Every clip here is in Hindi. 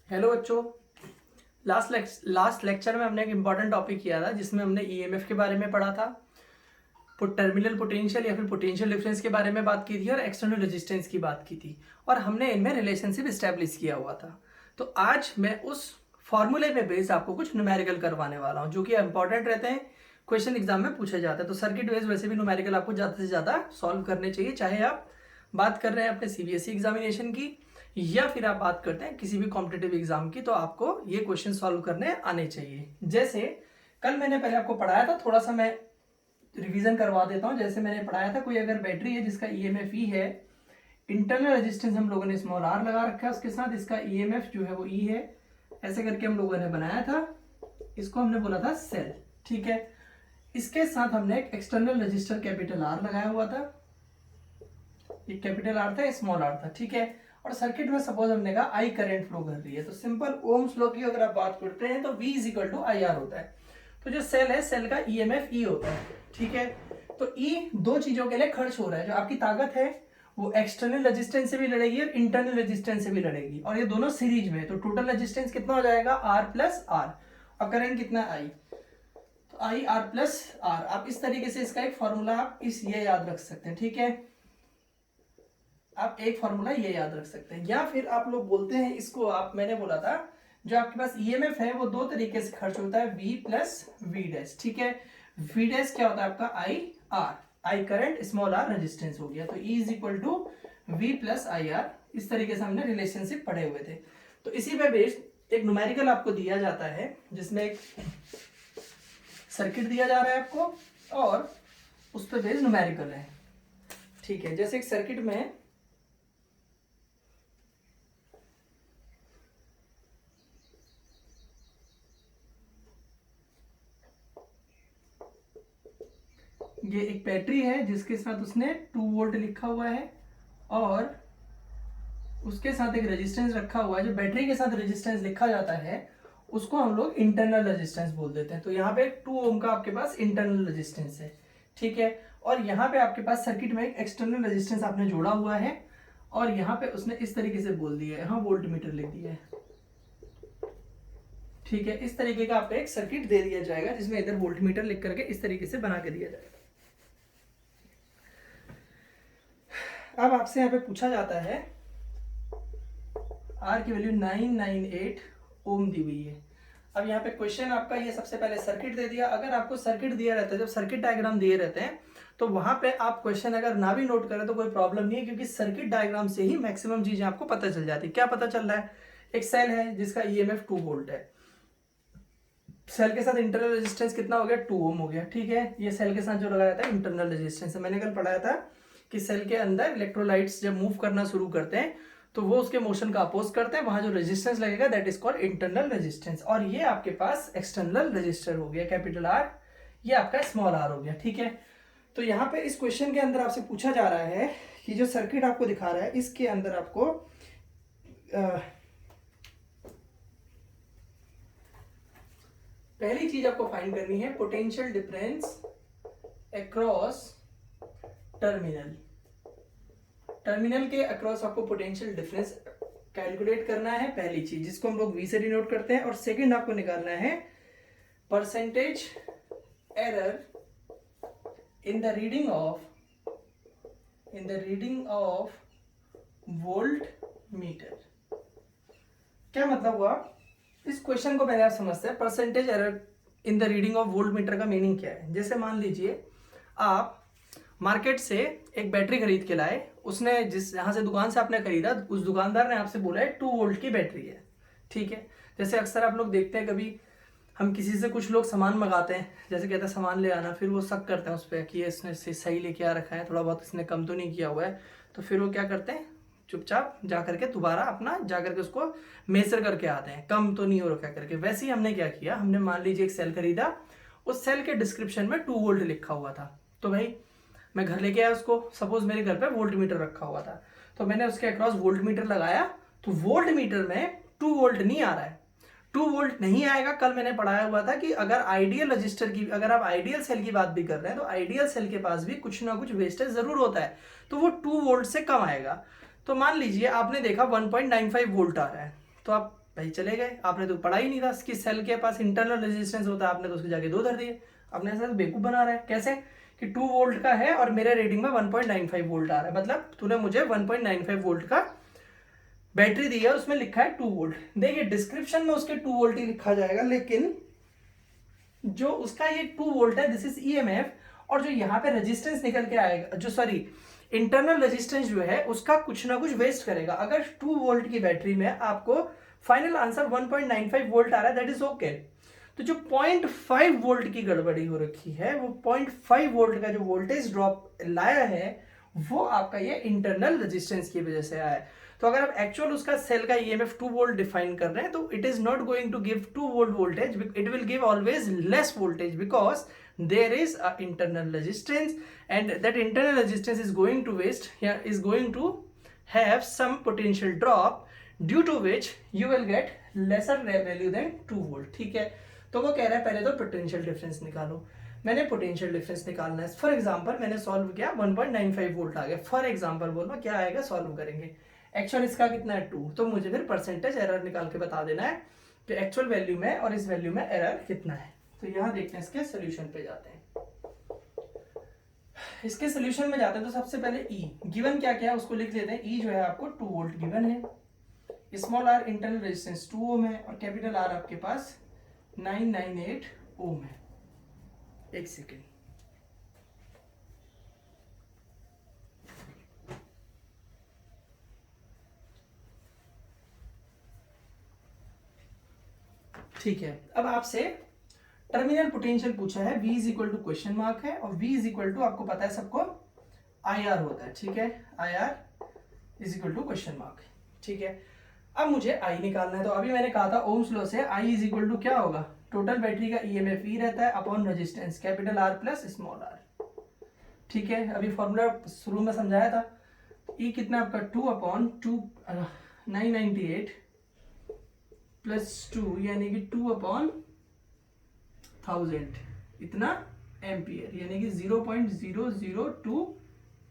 हेलो बच्चों। लास्ट लेक्चर में हमने एक इम्पॉर्टेंट टॉपिक किया था जिसमें हमने ईएमएफ के बारे में पढ़ा था, टर्मिनल पोटेंशियल या फिर पोटेंशियल डिफरेंस के बारे में बात की थी और एक्सटर्नल रेजिस्टेंस की बात की थी और हमने इनमें रिलेशनशिप इस्टेब्लिश किया हुआ था। तो आज मैं उस फॉर्मूले पे बेस्ड आपको कुछ न्यूमेरिकल करवाने वाला हूँ जो कि इंपॉर्टेंट रहते हैं, क्वेश्चन एग्जाम में पूछे जाते हैं। तो सर्किट बेस्ड वैसे भी न्यूमेरिकल आपको ज़्यादा से ज़्यादा सॉल्व करने चाहिए, चाहे आप बात कर रहे हैं अपने सीबीएसई एग्जामिनेशन की या फिर आप बात करते हैं किसी भी कॉम्पिटेटिव एग्जाम की, तो आपको ये क्वेश्चन सॉल्व करने आने चाहिए। जैसे कल मैंने पहले आपको पढ़ाया था, थोड़ा सा मैं रिवीजन करवा देता हूँ। जैसे मैंने पढ़ाया था, कोई अगर बैटरी है जिसका ईएमएफ ई है, इंटरनल रेजिस्टेंस हम लोगों ने स्मॉल आर लगा रखा है, उसके साथ इसका ईएमएफ जो है वो ई है, ऐसे करके हम लोगों ने बनाया था। इसको हमने बोला था सेल, ठीक है। इसके साथ हमने एक एक्सटर्नल रजिस्टर कैपिटल आर लगाया हुआ था, एक कैपिटल आर था, स्मॉल आर था, ठीक है। और सर्किट में सपोज हमने कहा आई करंट फ्लो कर रही है, तो सिंपल ओम्स लॉ की अगर आप बात करते हैं तो V is equal to I R होता है। तो जो सेल है, सेल का ईएमएफ ई होता है, ठीक है। तो ई दो चीजों के लिए खर्च हो रहा है। जो आपकी ताकत है वो एक्सटर्नल रेजिस्टेंस से भी लड़ेगी और इंटरनल रेजिस्टेंस से भी लड़ेगी, और ये दोनों सीरीज में है। तो टोटल रेजिस्टेंस कितना हो जाएगा, आर प्लस आर, और करंट कितना आई, तो आई आर प्लस आर। आप इस तरीके से इसका एक फॉर्मूला आप ये याद रख सकते हैं, ठीक है। आप एक फॉर्मूला ये याद रख सकते हैं, या फिर आप लोग बोलते हैं इसको, आप मैंने बोला था जो आपके पास ईएमएफ है वो दो तरीके से खर्च होता है, V प्लस वी डैश, ठीक है। V डैश क्या होता है आपका I R, I current, small R resistance हो गया। तो E is equal to V plus I R. इस तरीके से हमने रिलेशनशिप पढ़े हुए थे। तो इसी पे बेस्ड एक न्यूमेरिकल आपको दिया जाता है जिसमें एक सर्किट दिया जा रहा है आपको और उस पर बेस्ड न्यूमेरिकल है, ठीक है। जैसे एक सर्किट में ये एक बैटरी है जिसके साथ उसने 2 वोल्ट लिखा हुआ है और उसके साथ एक रेजिस्टेंस रखा हुआ है। जो बैटरी के साथ रेजिस्टेंस लिखा जाता है उसको हम लोग इंटरनल रेजिस्टेंस बोल देते हैं। तो यहाँ पे 2 ओम का आपके पास इंटरनल रेजिस्टेंस है, ठीक है। और यहाँ पे आपके पास सर्किट में एक एक्सटर्नल रेजिस्टेंस आपने जोड़ा हुआ है और यहाँ पे उसने इस तरीके से बोल दिया है, यहाँ वोल्ट मीटर लिख दिया है, ठीक है। इस तरीके का आपको एक सर्किट दे दिया जाएगा जिसमें इधर वोल्ट मीटर लिख करके इस तरीके से बना के दिया जाएगा। अब आपसे यहाँ पे पूछा जाता है, आर की वैल्यू 998 ओम दी हुई है। अब यहाँ पे क्वेश्चन आपका ये सबसे पहले सर्किट दे दिया। अगर आपको सर्किट दिया रहता है, जब सर्किट डायग्राम दिए रहते हैं तो वहां पे आप क्वेश्चन अगर ना भी नोट करें तो कोई प्रॉब्लम नहीं है, क्योंकि सर्किट डायग्राम से ही मैक्सिमम चीजें आपको पता चल जाती है। क्या पता चल रहा है, एक सेल है जिसका ईएमएफ 2 वोल्ट है, सेल के साथ इंटरनल रेजिस्टेंस कितना हो गया, 2 ओम हो गया, ठीक है। ये सेल के साथ जो लगाया था इंटरनल रेजिस्टेंस है। मैंने कल पढ़ाया था कि सेल के अंदर इलेक्ट्रोलाइट्स जब मूव करना शुरू करते हैं तो वो उसके मोशन का अपोज करते हैं, वहां जो रेजिस्टेंस लगेगा that is called internal resistance. और ये आपके पास एक्सटर्नल रेजिस्टर हो गया, कैपिटल आर, ये आपका स्मॉल आर हो गया, ठीक है। तो यहाँ पे इस क्वेश्चन के अंदर आपसे पूछा जा रहा है कि जो सर्किट आपको दिखा रहा है इसके अंदर आपको पहली चीज आपको फाइंड करनी है potential difference across terminal. Terminal के अक्रॉस आपको पोटेंशियल डिफरेंस कैलकुलेट करना है, पहली चीज, जिसको हम लोग V से डिनोट करते हैं। और सेकंड आपको निकालना है percentage error in the reading of volt meter. क्या मतलब हुआ, इस क्वेश्चन को पहले आप समझते हैं। Percentage error in the reading of volt meter का मीनिंग क्या है। जैसे मान लीजिए आप मार्केट से एक बैटरी खरीद के लाए, उसने जिस यहाँ से दुकान से आपने खरीदा उस दुकानदार ने आपसे बोला है 2 वोल्ट की बैटरी है, ठीक है। जैसे अक्सर आप लोग देखते हैं, कभी हम किसी से कुछ लोग सामान मंगाते हैं, जैसे कहते हैं सामान ले आना, फिर वो शक करते हैं उस पर कि ये इसने सही लेके आ रखा है, थोड़ा बहुत इसने कम तो नहीं किया हुआ है। तो फिर वो क्या करते हैं, चुपचाप जा करके दोबारा अपना जा करके उसको मेजर करके आते हैं, कम तो नहीं हो रखा करके। वैसे ही हमने क्या किया, हमने मान लीजिए एक सेल खरीदा, उस सेल के डिस्क्रिप्शन में 2 वोल्ट लिखा हुआ था। तो भाई मैं घर लेके आया उसको, सपोज मेरे घर पे वोल्ट मीटर रखा हुआ था, तो मैंने उसके अक्रॉस वोल्ट मीटर लगाया, तो वोल्ट मीटर में 2 वोल्ट नहीं आ रहा है। 2 वोल्ट नहीं आएगा। कल मैंने पढ़ाया हुआ था कि अगर आइडियल रजिस्टर की, अगर आप आइडियल सेल की बात भी कर रहे हैं तो आइडियल सेल के पास भी कुछ ना कुछ वेस्टेज जरूर होता है, तो वो 2 वोल्ट से कम आएगा। तो मान लीजिए आपने देखा 1.95 वोल्ट आ रहा है, तो आप भाई चले गए, आपने तो पढ़ा ही नहीं था कि सेल के पास इंटरनल रेजिस्टेंस होता है, आपने तो उसके जाके 2 धर दिए। आपने ऐसा तो बेवकूफ बना रहा है। कैसे कि 2 वोल्ट का है और मेरे रीडिंग में 1.95 वोल्ट आ रहा है, मतलब तूने मुझे 1.95 वोल्ट का बैटरी दी है और उसमें लिखा है 2 वोल्ट। देखिए डिस्क्रिप्शन में उसके 2 वोल्ट ही लिखा जाएगा, लेकिन जो उसका ये 2 वोल्ट है दिस इज ईएमएफ, और जो यहाँ पे रेजिस्टेंस निकल के आएगा, जो सॉरी इंटरनल रेजिस्टेंस जो है उसका कुछ ना कुछ वेस्ट करेगा। अगर 2 वोल्ट की बैटरी में आपको फाइनल आंसर 1.95 वोल्ट आ रहा है दैट इज ओके। तो जो 0.5 वोल्ट की गड़बड़ी हो रखी है, वो 0.5 वोल्ट का जो वोल्टेज ड्रॉप लाया है वो आपका ये इंटरनल रेजिस्टेंस की वजह से आया है। तो अगर आप एक्चुअल उसका सेल का ईएमएफ 2 वोल्ट डिफाइन कर रहे हैं तो it is not going to give 2 volt voltage, it will give always less voltage because there is a internal resistance and that internal resistance is going to waste, is going to have some potential drop due to which you will get lesser value than 2 volt। ठीक है, तो वो कह रहा है पहले तो पोटेंशियल डिफरेंस निकालो। मैंने पोटेंशियल डिफरेंस निकालना है। फॉर एग्जांपल मैंने सॉल्व किया 1.95 वोल्ट आ गया, फॉर एग्जांपल बोलो क्या आएगा, सॉल्व करेंगे। एक्चुअल इसका कितना है 2, तो मुझे फिर परसेंटेज एरर निकाल के बता देना है कि एक्चुअल वैल्यू में और इस वैल्यू में एरर कितना है। तो यहाँ देखते हैं, इसके सोल्यूशन पे जाते हैं। इसके सोल्यूशन में जाते हैं तो सबसे पहले ई गिवन क्या क्या है उसको लिख लेते हैं। ई जो है आपको 2 वोल्ट गिवन है, स्मॉल आर इंटरनल रेजिस्टेंस 2 ओम है और कैपिटल आर आपके पास 998 ओम है। एक सेकेंड, ठीक है। अब आपसे टर्मिनल पोटेंशियल पूछा है, V is equal to question mark है और V इज इक्वल टू आपको पता है सबको IR होता है, ठीक है। IR is equal to question mark, ठीक है। अब मुझे I निकालना है, तो अभी मैंने कहा था ओम्स लॉ से I इज इक्वल टू क्या होगा, टोटल बैटरी का EMF E रहता है upon resistance capital R plus small r, ठीक है। अभी फॉर्मूला शुरू में समझाया था, E कितना आपका 2 अपॉन 998 प्लस 2 यानी कि 2 अपॉन 1000 इतना एम्पियर, यानी कि 0.002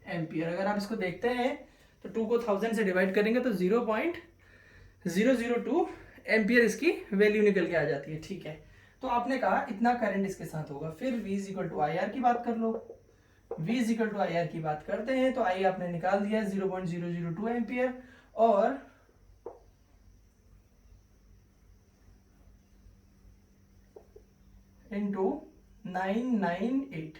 एम्पियर। अगर आप इसको देखते हैं तो 2 को 1000 से डिवाइड करेंगे तो 0.002 एम्पियर इसकी वैल्यू निकल के आ जाती है, ठीक है। तो आपने कहा इतना करंट इसके साथ होगा, फिर V is equal to IR की बात कर लो। V is equal to IR की बात करते हैं तो I आपने निकाल दिया 0.002 एम्पियर और इंटू 998,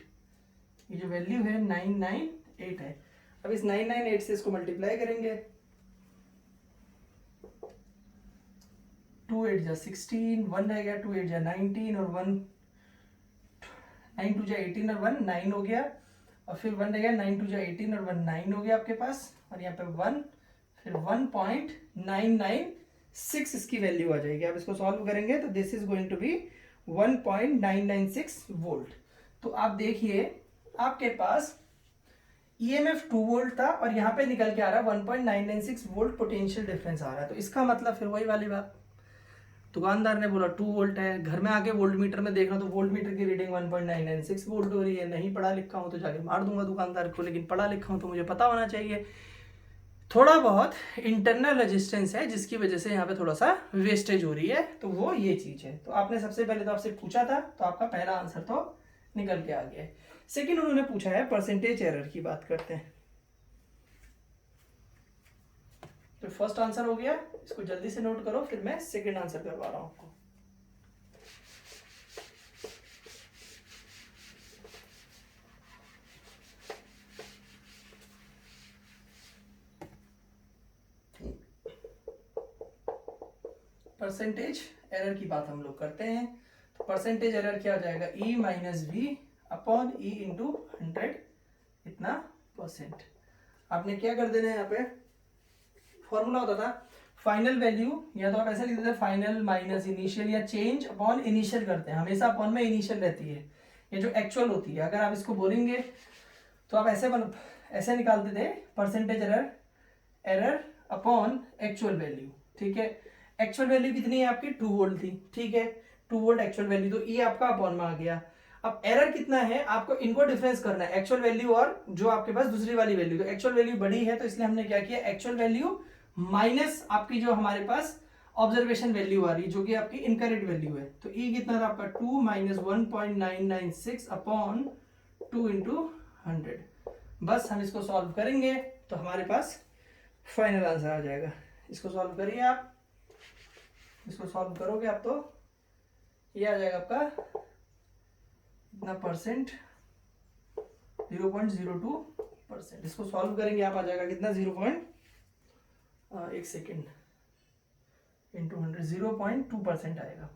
ये जो वैल्यू है 998 है। अब इस 998 से इसको मल्टीप्लाई करेंगे, 2 8 जा 16, 1 रह गया, 2 8 जा 19 और 1 9 2 जा 18 और 1 9 हो गया, और फिर 1 रह गया, 9 2 जा 18 और 1 9 हो गया आपके पास, और यहाँ पे 1 फिर 1.996 इसकी वैल्यू आ जाएगी। आप इसको सॉल्व करेंगे तो this is going to be 1.996 volt. तो आप देखिए आपके पास EMF 2 वोल्ट था और यहाँ पे निकल के आ रहा है 1.996 वोल्ट पोटेंशियल डिफरेंस आ रहा है। तो इसका मतलब फिर वही वाली बात, दुकानदार ने बोला 2 वोल्ट है, घर में आके वोल्ट मीटर में देखना तो वोल्ट मीटर की रीडिंग 1.996 वोल्ट हो रही है। नहीं पढ़ा लिखा हूँ तो जाके मार दूंगा दुकानदार को, लेकिन पढ़ा लिखा हूँ तो मुझे पता होना चाहिए। थोड़ा बहुत इंटरनल रेजिस्टेंस है जिसकी वजह से यहाँ पे थोड़ा सा वेस्टेज हो रही है, तो वो ये चीज है। तो आपने सबसे पहले तो आपसे पूछा था तो आपका पहला आंसर तो निकल के आ गया है। सेकंड उन्होंने पूछा है परसेंटेज एरर की बात करते हैं। तो फर्स्ट आंसर हो गया, इसको जल्दी से नोट करो, फिर मैं सेकंड आंसर करवा रहा हूं आपको। परसेंटेज एरर की बात हम लोग करते हैं। तो परसेंटेज एरर क्या हो जाएगा, E minus V upon E into 100 इतना परसेंट। आपने क्या कर देना है, यहाँ पे फॉर्मूला होता था फाइनल वैल्यू, या तो आप ऐसे लिख देते हैं फाइनल माइनस इनिशियल, या चेंज अपॉन इनिशियल करते हैं, हमेशा अपॉन में इनिशियल रहती है, ये जो एक्चुअल होती है। अगर आप इसको बोलेंगे तो आप ऐसे निकालते थे percentage error upon actual value, ठीक है। एक्चुअल वैल्यू कितनी है आपकी 2 वोल्ट थी, ठीक है, 2 वोल्ट एक्चुअल वैल्यू, तो ये आपका अपॉन में आ गया। अब एरर कितना है आपको इनको डिफरेंस करना है, एक्चुअल वैल्यू और जो आपके पास दूसरी वाली वैल्यू। तो एक्चुअल वैल्यू बड़ी है तो इसलिए हमने क्या किया, एक्चुअल वैल्यू माइनस आपकी जो हमारे पास ऑब्जर्वेशन वैल्यू आ रही है जो कि आपकी इनकरेक्ट वैल्यू है। तो ई कितना था आपका 2 माइनस 1.996 अपॉन 2 इंटू 100। बस हम इसको सॉल्व करेंगे तो हमारे पास फाइनल आंसर आ जाएगा। इसको सॉल्व करिए आप, इसको सॉल्व करोगे आप तो ये आ जाएगा आपका कितना परसेंट, 0.02%। इसको सॉल्व करेंगे आप, आ जाएगा कितना 1 सेकेंड इंटू 100, 0.2% आएगा,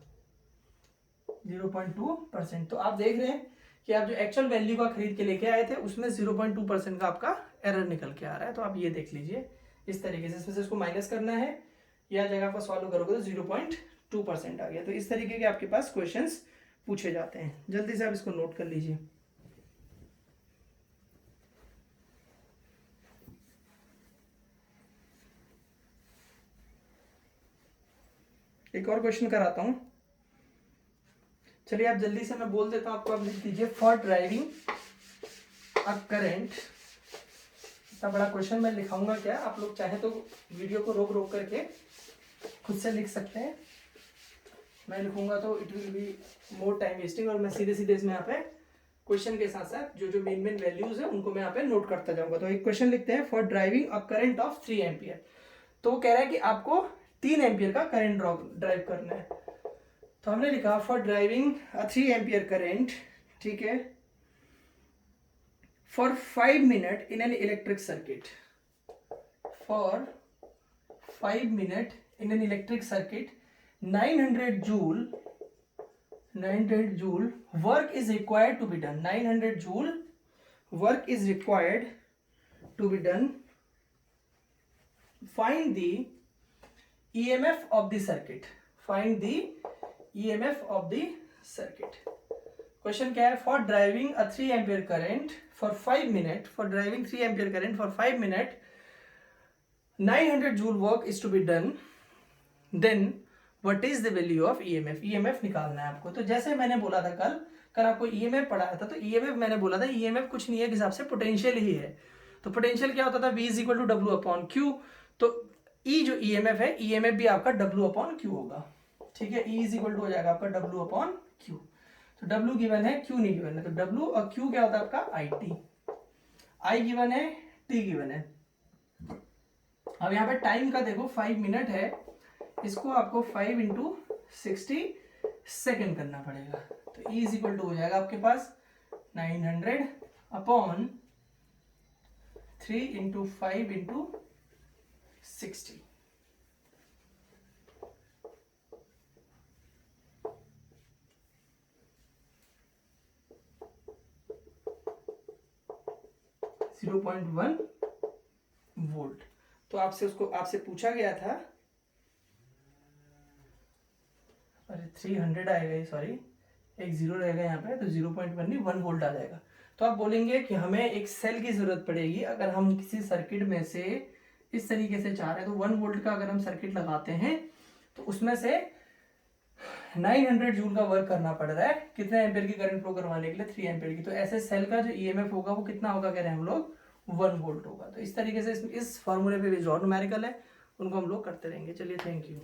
0.2%। तो आप देख रहे हैं कि आप जो एक्चुअल वैल्यू का खरीद के लेके आए थे उसमें 0.2% का आपका एरर निकल के आ रहा है। तो आप ये देख लीजिए इस तरीके से, इसमें से इसको माइनस करना है, यह जगह आपका सॉल्व करोगे तो 0.2% आ गया। तो इस तरीके के आपके पास क्वेश्चंस पूछे जाते हैं। जल्दी से आप इसको नोट कर लीजिए। एक और क्वेश्चन कराता हूं, चलिए आप जल्दी से, मैं बोल देता हूं आपको, आप लिख दीजिए फॉर ड्राइविंग अ करंट। इतना बड़ा क्वेश्चन मैं लिखाऊंगा क्या, आप लोग चाहे तो वीडियो को रोक रोक करके खुद से लिख सकते हैं। मैं लिखूंगा तो it will be more time wasting, और मैं सीधे सीधे इसमें यहाँ पे क्वेश्चन के साथ साथ जो जो मेन मेन वैल्यूज है उनको मैं यहाँ पे नोट करता जाऊंगा। तो एक क्वेश्चन लिखते हैं for driving a current of 3 ampere. तो वो कह रहा है कि आपको 3 एम्पियर का करंट ड्राइव करना है। तो हमने लिखा for driving a 3 ampere current, ठीक है, for 5 minute in an electric circuit, for 5 minute in an electric circuit 900 joule work is required to be done, 900 joule work is required to be done, find the EMF of the circuit, find the EMF of the circuit। Question क्या है, for driving a 3 ampere current for 5 minute, for driving 3 ampere current for 5 minute 900 joule work is to be done, then what is the value of EMF. EMF निकालना है आपको। तो जैसे मैंने बोला था कल आपको ईएमएफ पढ़ाया था, तो ईएमएफ मैंने बोला था ईएमएफ कुछ नहीं है, हिसाब से पोटेंशियल ही है। तो पोटेंशियल क्या होता था, V is equal to W upon Q. तो ई जो ईएमएफ है, ईएमएफ भी आपका डब्ल्यू अपॉन क्यू होगा, ठीक है। ई इज इक्वल टू हो जाएगा आपका डब्ल्यू अपॉन क्यू। तो डब्ल्यू गिवन है, क्यू नहीं गिवन है, तो डब्ल्यू और क्यू क्या होता है आपका आई टी। आई गिवन है, टी गिवन है। अब यहाँ पे टाइम का देखो 5 मिनट है, इसको आपको 5 इंटू 60 सेकेंड करना पड़ेगा। तो ई इज इक्वल टू हो जाएगा आपके पास 900 अपॉन 3 इंटू 5 इंटू 60। .1 वोल्ट। तो आपसे पूछा गया था, अरे 300 आएगा, सॉरी एक जीरो रहेगा यहाँ पे, तो 0.1 नहीं 1 वोल्ट आ जाएगा। तो आप बोलेंगे कि हमें एक सेल की जरूरत पड़ेगी अगर हम किसी सर्किट में से इस तरीके से चाह रहे हैं। तो 1 वोल्ट का अगर हम सर्किट लगाते हैं तो उसमें से 900 जूल का वर्क करना पड़ रहा है कितने एम्पियर की करंट फ्लो करवाने के लिए, 3 एम्पियर की। तो ऐसे सेल का जो ईएमएफ होगा वो कितना होगा, कह रहे हैं हम लोग 1 वोल्ट होगा। तो इस तरीके से इस फॉर्मूले पे भी जो न्यूमेरिकल है उनको हम लोग करते रहेंगे। चलिए, थैंक यू।